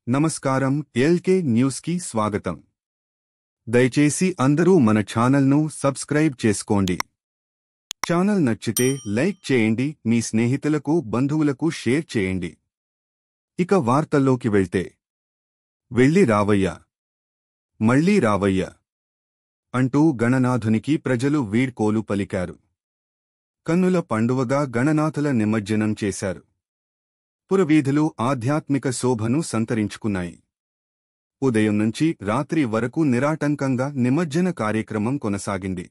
నమస్కారం LK news కి స్వాగతం. దయచేసి అందరూ మన ఛానల్ను సబ్స్క్రైబ్ చేసుకోండి. ఛానల్ నచ్చితే లైక్ చేయండి, మీ స్నేహితులకు బంధువులకు షేర్ చేయండి. ఇక వార్తల్లోకి వెళ్తే, వెళ్ళి రావయ్యా మళ్ళీ రావయ్యా అంటూ గణనాథునికి ప్రజలు వీడ్కోలు పలికారు. కన్నుల పండువగా గణనాథుల నిమజ్జనం చేశారు. పురవీధులు ఆధ్యాత్మిక శోభను సంతరించుకున్నాయి. ఉదయం నుంచి రాత్రి వరకు నిరాటంకంగా నిమజ్జన కార్యక్రమం కొనసాగింది.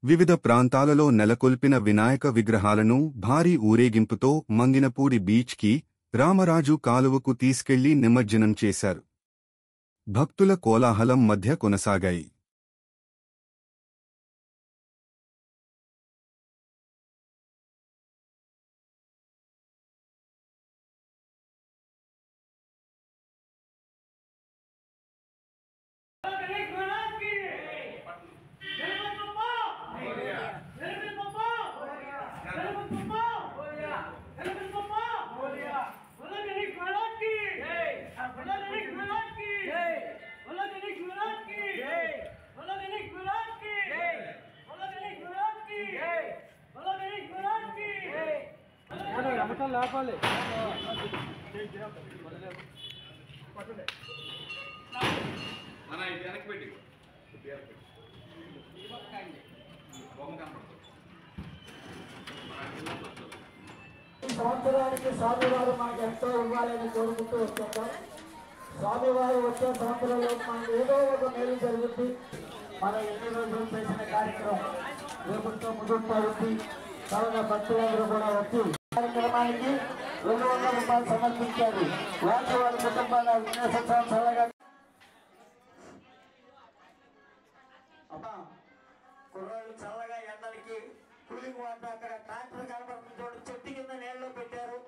వివిధ ప్రాంతాలలో నెలకొల్పిన వినాయక విగ్రహాలను భారీ ఊరేగింపుతో మంగినపూడి బీచ్కి, రామరాజు కాలువకు తీసుకెళ్లి నిమజ్జనం చేశారు. భక్తుల కోలాహలం మధ్య కొనసాగాయి. సంవత్సరానికి స్వామివారు మాకు ఎంతో ఇవ్వాలని కోరుకుంటూ వస్తుంటాం. స్వామివారు వచ్చే సంవత్సరంలో మనకు ఏదో ఒక మేలు జరుగుతుంది. మనం ఎన్ని రోజులు చేసిన కార్యక్రమం రేపుతో ముదురుతుంది. కావున భక్తులందరూ కూడా వచ్చి కార్యక్రమానికి 200 రూపాయలు సమర్పించారు. వారి కుటుంబాల విఘ్నేశ్వర చల్లగా కుర్రాళ్ళు చల్లగా ఎండలకి కూలింగ్ వాటర్ అక్కడ ట్రాక్టర్ కనబడుతుంది చోటు చెట్టు కింద నీళ్ళలో పెట్టారు.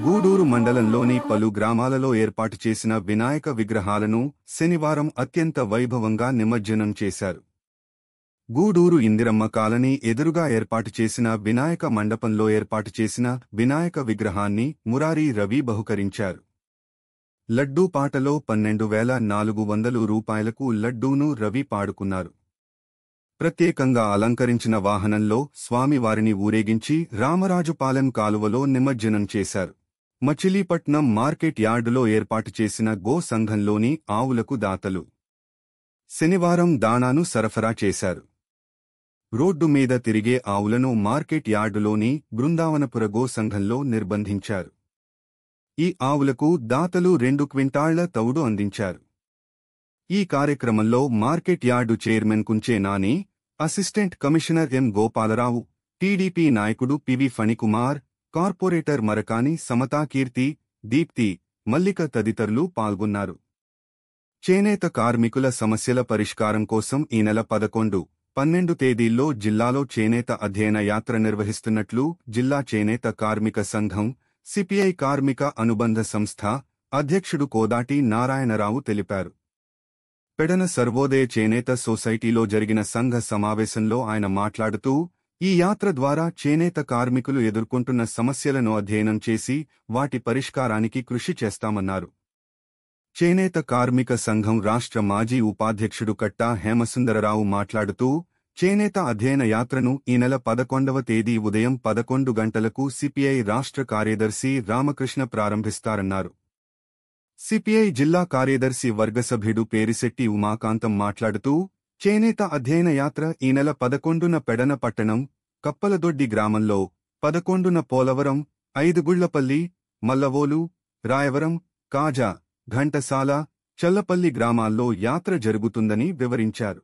గూడూరు మండలంలోని పలు గ్రామాలలో ఏర్పాటు చేసిన వినాయక విగ్రహాలను శనివారం అత్యంత వైభవంగా నిమజ్జనం చేశారు. గూడూరు ఇందిరమ్మ కాలనీ ఎదురుగా ఏర్పాటు చేసిన వినాయక మండపంలో ఏర్పాటు చేసిన వినాయక విగ్రహాన్ని మురారి రవి బహుకరించారు. లడ్డూ పాటలో 12,400 రూపాయలకు లడ్డూను రవి పాడుకున్నారు. ప్రత్యేకంగా అలంకరించిన వాహనంలో స్వామివారిని ఊరేగించి రామరాజుపాలెం కాలువలో నిమజ్జనం చేశారు. మచిలీపట్నం మార్కెట్ యార్డులో ఏర్పాటు చేసిన గో సంఘంలోని ఆవులకు దాతలు శనివారం దాణాను సరఫరా చేశారు. రోడ్డు మీద తిరిగే ఆవులను మార్కెట్ యార్డులోని బృందావనపుర గో సంఘంలో నిర్బంధించారు. ఈ ఆవులకు దాతలు 2 క్వింటాళ్ల తవుడు అందించారు. ఈ కార్యక్రమంలో market yard chairman Kunche Nani, assistant commissioner M Gopalarao, TDP నాయకుడు పివి ఫణికుమార్, కార్పొరేటర్ మరకాని సమతాకీర్తి, దీప్తి, మల్లిక తదితరులు పాల్గొన్నారు. చేనేత కార్మికుల సమస్యల పరిష్కారం కోసం ఈ నెల 11, 12 తేదీల్లో జిల్లాలో చేనేత అధ్యయన యాత్ర నిర్వహిస్తున్నట్లు జిల్లా చేనేత కార్మిక సంఘం, సిపిఐ కార్మిక అనుబంధ సంస్థ అధ్యక్షుడు కోదాటి నారాయణరావు తెలిపారు. పెడన సర్వోదయ చేనేత సొసైటీలో జరిగిన సంఘ సమావేశంలో ఆయన మాట్లాడుతూ, ఈ యాత్ర ద్వారా చేనేత కార్మికులు ఎదుర్కొంటున్న సమస్యలను అధ్యయనం చేసి వాటి పరిష్కారానికి కృషి చేస్తామన్నారు. చేనేత కార్మిక సంఘం రాష్ట్ర మాజీ ఉపాధ్యక్షుడు కట్టా హేమసుందరరావు మాట్లాడుతూ, చేనేత అధ్యయన యాత్రను ఈ నెల 11వ తేదీ ఉదయం 11 గంటలకు సిపిఐ రాష్ట్ర కార్యదర్శి రామకృష్ణ ప్రారంభిస్తారన్నారు. సిపిఐ జిల్లా కార్యదర్శి వర్గసభ్యుడు పేరిశెట్టి ఉమాకాంతం మాట్లాడుతూ, చేనేత అధ్యయన యాత్ర ఈ నెల 11న పెడన పట్టణం, కప్పలదొడ్డి గ్రామంలో, 11న పోలవరం, ఐదుగుళ్లపల్లి, మల్లవోలు, రాయవరం, కాజా, ఘంటసాల, చల్లపల్లి గ్రామాల్లో యాత్ర జరుగుతుందని వివరించారు.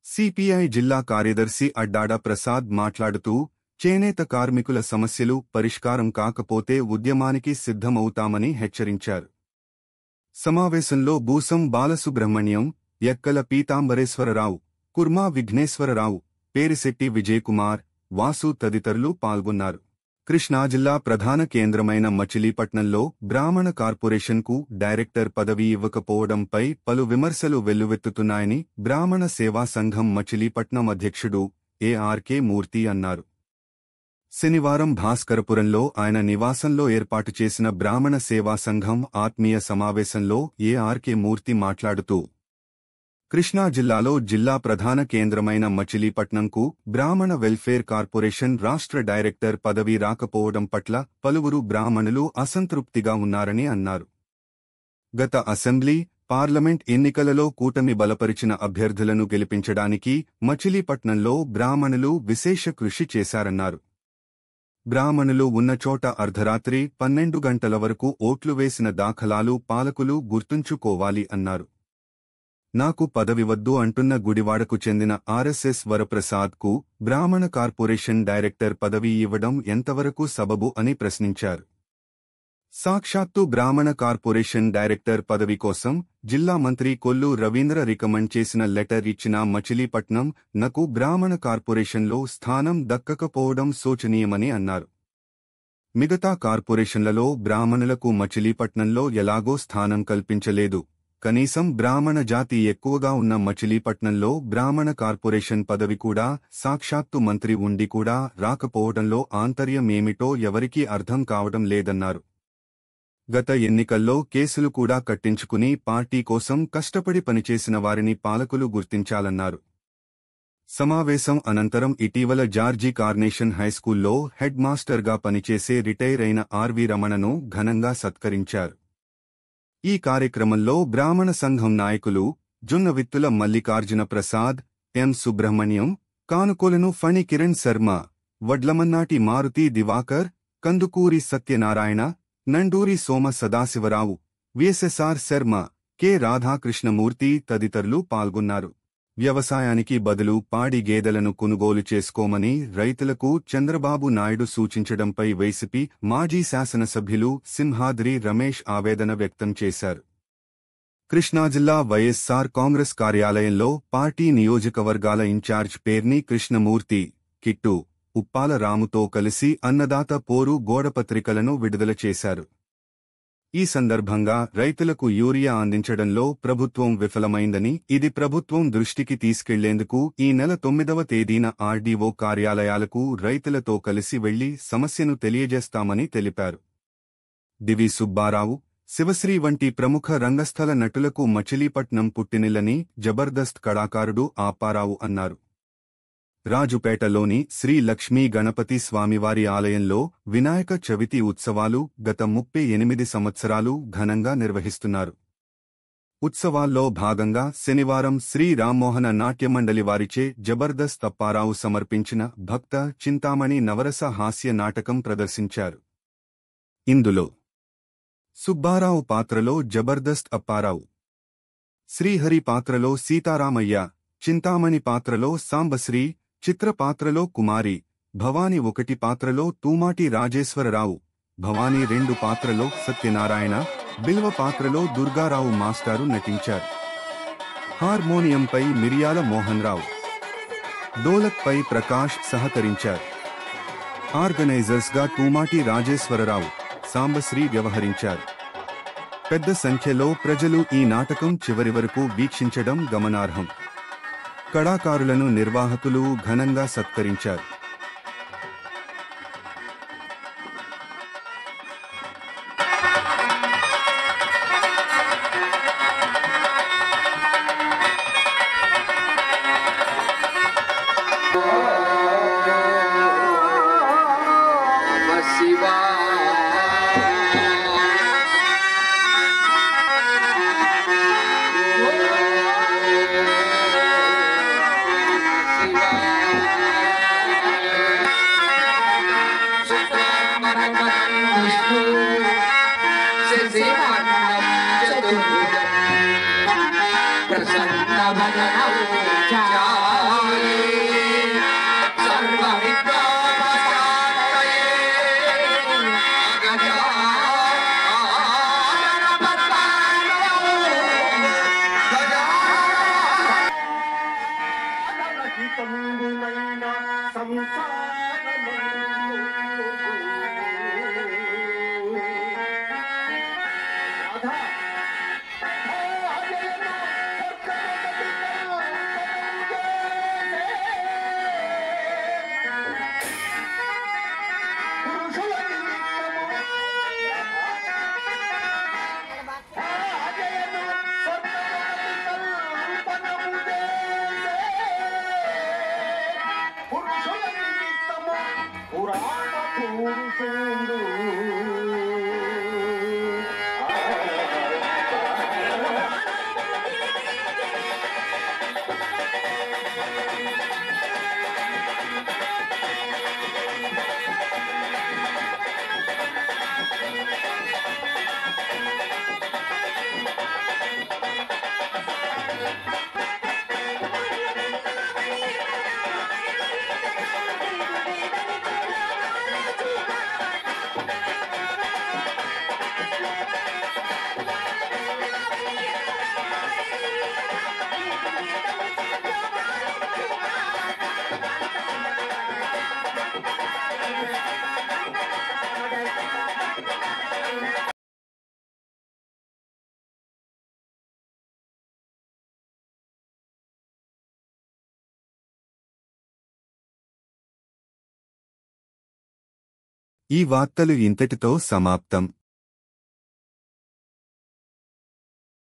సిపిఐ జిల్లా కార్యదర్శి అడ్డాడ ప్రసాద్ మాట్లాడుతూ, చేనేత కార్మికుల సమస్యలు పరిష్కారం కాకపోతే ఉద్యమానికి సిద్ధమవుతామని హెచ్చరించారు. సమావేశంలో బూసం బాలసుబ్రహ్మణ్యం, ఎక్కల పీతాంబరేశ్వరరావు, కుర్మా విఘ్నేశ్వరరావు, పేరిశెట్టి విజయకుమార్, వాసు తదితరులు పాల్గొన్నారు. కృష్ణా జిల్లా ప్రధాన కేంద్రమైన మచిలీపట్నంలో బ్రాహ్మణ కార్పొరేషన్కు డైరెక్టర్ పదవి ఇవ్వకపోవడంపై పలు విమర్శలు వెల్లువెత్తుతున్నాయని బ్రాహ్మణ సేవా సంఘం మచిలీపట్నం అధ్యక్షుడు ఏఆర్కే మూర్తి అన్నారు. శనివారం భాస్కరపురంలో ఆయన నివాసంలో ఏర్పాటు చేసిన బ్రాహ్మణ సేవా సంఘం ఆత్మీయ సమావేశంలో ఏఆర్కే మూర్తి మాట్లాడుతూ, కృష్ణా జిల్లాలో జిల్లా ప్రధాన కేంద్రమైన మచిలీపట్నంకు బ్రాహ్మణ వెల్ఫేర్ కార్పొరేషన్ రాష్ట్ర డైరెక్టర్ పదవి రాకపోవడం పట్ల పలువురు బ్రాహ్మణులు అసంతృప్తిగా ఉన్నారని అన్నారు. గత అసెంబ్లీ, పార్లమెంట్ ఎన్నికలలో కూటమి బలపరిచిన అభ్యర్థులను గెలిపించడానికి మచిలీపట్నంలో బ్రాహ్మణులు విశేష కృషి చేశారన్నారు. బ్రాహ్మణులు ఉన్నచోట అర్ధరాత్రి 12 గంటల వరకు ఓట్లు వేసిన దాఖలాలు పాలకులు గుర్తుంచుకోవాలి అన్నారు. నాకు పదవి వద్దు అంటున్న గుడివాడకు చెందిన ఆర్ఎస్ఎస్ వరప్రసాద్కు బ్రాహ్మణ కార్పొరేషన్ డైరెక్టర్ పదవి ఇవ్వడం ఎంతవరకు సబబు అని ప్రశ్నించారు. సాక్షాత్తు బ్రాహ్మణ కార్పొరేషన్ డైరెక్టర్ పదవి కోసం జిల్లా మంత్రి కొల్లు రవీంద్ర రికమెండ్ చేసిన లెటర్ ఇచ్చిన మచిలీపట్నం నకు బ్రాహ్మణ కార్పొరేషన్లో స్థానం దక్కకపోవడం శోచనీయమని అన్నారు. మిగతా కార్పొరేషన్లలో బ్రాహ్మణులకు మచిలీపట్నంలో ఎలాగో స్థానం కల్పించలేదు. కనీసం బ్రాహ్మణ జాతి ఎక్కువగా ఉన్న మచిలీపట్నంలో బ్రాహ్మణ కార్పొరేషన్ పదవి కూడా సాక్షాత్తు మంత్రి ఉండి కూడా రాకపోవడంలో ఆంతర్యమేమిటో ఎవరికీ అర్థం కావడం లేదన్నారు. గత ఎన్నికల్లో కేసులు కూడా కట్టించుకుని పార్టీ కోసం కష్టపడి పనిచేసిన వారిని పాలకులు గుర్తించాలన్నారు. సమావేశం అనంతరం ఇటీవల జార్జి కార్నేషన్ హైస్కూల్లో హెడ్ మాస్టర్గా పనిచేసే రిటైర్ అయిన ఆర్వి రమణను ఘనంగా సత్కరించారు. ఈ కార్యక్రమంలో బ్రాహ్మణ సంఘం నాయకులు జున్నవిత్తుల మల్లికార్జున ప్రసాద్, ఎం సుబ్రహ్మణ్యం, కానుకోలను ఫణి కిరణ్ శర్మ, వడ్లమన్నాటి మారుతి దివాకర్, కందుకూరి సత్యనారాయణ, నండూరి సోమ సదాశివరావు, విఎస్ఎస్ఆర్ శర్మ, కె రాధాకృష్ణమూర్తి తదితరులు పాల్గొన్నారు. వ్యవసాయానికి బదులు పాడి గేదెలను కొనుగోలు చేసుకోమని రైతులకు చంద్రబాబు నాయుడు సూచించడంపై వైసీపీ మాజీ శాసనసభ్యులు సింహాద్రి రమేష్ ఆవేదన వ్యక్తం చేశారు. కృష్ణా జిల్లా వైఎస్సార్ కాంగ్రెస్ కార్యాలయంలో పార్టీ నియోజకవర్గాల ఇన్ఛార్జ్ పేర్ని కృష్ణమూర్తి, కిట్టు, ఉప్పాల రాముతో కలిసి అన్నదాత పోరు గోడపత్రికలను విడుదల చేశారు. ఈ సందర్భంగా రైతులకు యూరియా అందించడంలో ప్రభుత్వం విఫలమైందని, ఇది ప్రభుత్వం దృష్టికి తీసుకెళ్లేందుకు ఈ నెల 9వ తేదీన ఆర్డీఓ కార్యాలయాలకు రైతులతో కలిసి వెళ్లి సమస్యను తెలియజేస్తామని తెలిపారు. దివి సుబ్బారావు, శివశ్రీ వంటి ప్రముఖ రంగస్థల నటులకు మచిలీపట్నం పుట్టినిల్లని జబర్దస్త్ కళాకారుడు ఆపారావు అన్నారు. రాజుపేటలోని శ్రీ లక్ష్మీ గణపతి స్వామివారి ఆలయంలో వినాయక చవితి ఉత్సవాలు గత 38 సంవత్సరాలు ఘనంగా నిర్వహిస్తున్నారు. ఉత్సవాల్లో భాగంగా శనివారం శ్రీ రామ్మోహన నాట్యమండలి వారిచే జబర్దస్త్ అప్పారావు సమర్పించిన భక్త చింతామణి నవరస హాస్య నాటకం ప్రదర్శించారు. ఇందులో సుబ్బారావు పాత్రలో జబర్దస్త్ అప్పారావు, శ్రీహరి పాత్రలో సీతారామయ్య, చింతామణి పాత్రలో సాంబశ్రీ, చిత్ర పాత్రలో కుమారి, భవాని 1 పాత్రలో తూమాటి రాజేశ్వరరావు, భవాని 2 పాత్రలో సత్యనారాయణ, బిల్వ పాత్రలో దుర్గారావు మాస్టారు నటించారు. హార్మోనియంపై మిరియాల మోహన్ రావు, డోలక్పై ప్రకాష్ సహకరించారు. ఆర్గనైజర్స్గా తూమాటి రాజేశ్వరరావు, సాంబశ్రీ వ్యవహరించారు. పెద్ద సంఖ్యలో ప్రజలు ఈ నాటకం చివరి వరకు వీక్షించడం గమనార్హం. కళాకారులను నిర్వాహకులు ఘనంగా సత్కరించారు. పురాణ పురుషుడు ఈ వార్తలు ఇంతటితో సమాప్తం.